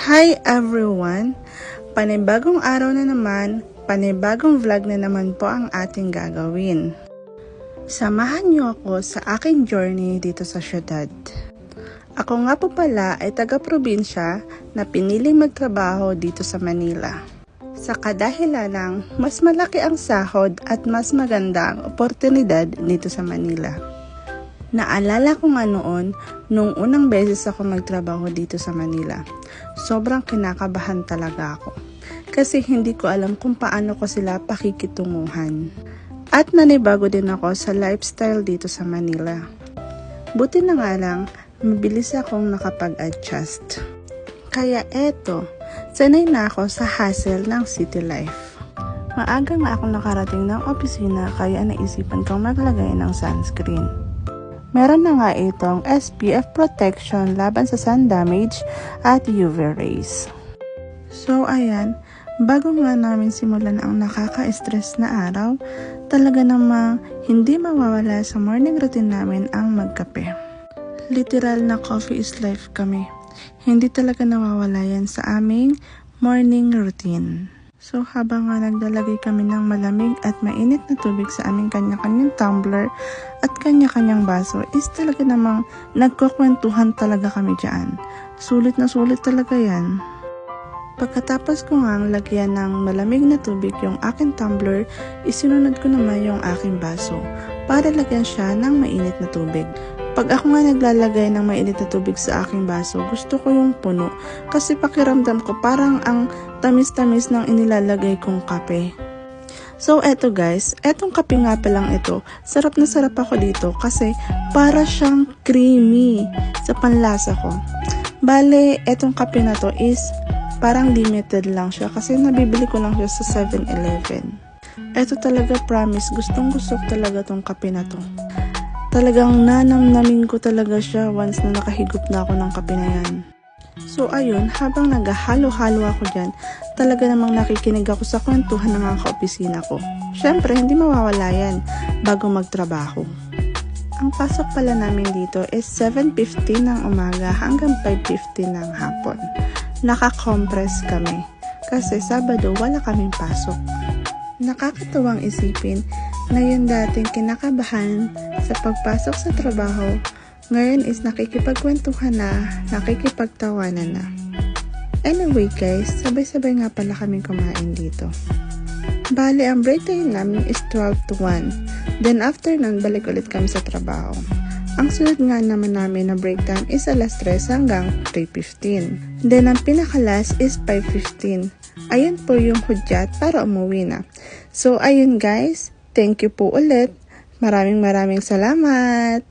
Hi everyone! Panibagong araw na naman, panibagong vlog na naman po ang ating gagawin. Samahan niyo ako sa aking journey dito sa syudad. Ako nga po pala ay taga-probinsya na piniling magtrabaho dito sa Manila. Sa kadahilanang mas malaki ang sahod at mas maganda ang oportunidad dito sa Manila. Naalala ko nga noon, nung unang beses ako magtrabaho dito sa Manila. Sobrang kinakabahan talaga ako. Kasi hindi ko alam kung paano ko sila pakikitunguhan. At nanibago din ako sa lifestyle dito sa Manila. Buti na nga lang, mabilis akong nakapag-adjust. Kaya eto, sanay na ako sa hassle ng city life. Maaga nga ako nakarating ng opisina kaya naisipan kong maglagay ng sunscreen. Meron na nga itong SPF protection laban sa sun damage at UV rays. So ayan, bago nga namin simulan ang nakaka-stress na araw, talaga namang hindi mawawala sa morning routine namin ang magkape. Literal na coffee is life kami. Hindi talaga nawawala yan sa aming morning routine. So habang nga naglalagay kami ng malamig at mainit na tubig sa aming kanya-kanyang tumbler at kanya-kanyang baso is talaga namang nagkukwentuhan talaga kami dyan. Sulit na sulit talaga yan. Pagkatapos ko nga lagyan ng malamig na tubig yung aking tumbler, isinunod ko naman yung aking baso para lagyan siya ng mainit na tubig. Pag ako nga naglalagay ng mainit na tubig sa aking baso, gusto ko yung puno kasi pakiramdam ko parang ang tamis-tamis ng inilalagay kong kape. So eto guys, etong kape nga pa lang ito, sarap na sarap ako dito kasi para siyang creamy sa panlasa ko. Bale, etong kape na to is parang limited lang siya kasi nabibili ko lang siya sa 7-Eleven. Eto talaga promise, gustong gusto ko talaga tong kape na to. Talagang nanamnamin ko talaga siya once na nakahigop na ako ng kape na yan. So ayun, habang naghahalo-halo ako dyan, talaga namang nakikinig ako sa kwentuhan ng mga kaopisina ko. Syempre, hindi mawawala yan bago magtrabaho. Ang pasok pala namin dito is 7:50 ng umaga hanggang 5:50 ng hapon. Naka-compress kami kasi Sabado wala kaming pasok. Nakakatuwang isipin na yung dating kinakabahan sa pagpasok sa trabaho, ngayon is nakikipagkwentuhan na, nakikipagtawanan na. Anyway guys, sabay-sabay nga pala kaming kumain dito. Bale, ang break time namin is 12 to 1. Then after nun, balik ulit kami sa trabaho. Ang sunod nga naman namin na break time is alas 3 hanggang 3:15. Then ang pinakalas is 5:15. Ayun po yung hudyat para umuwi na. So ayun guys, thank you po ulit. Maraming salamat.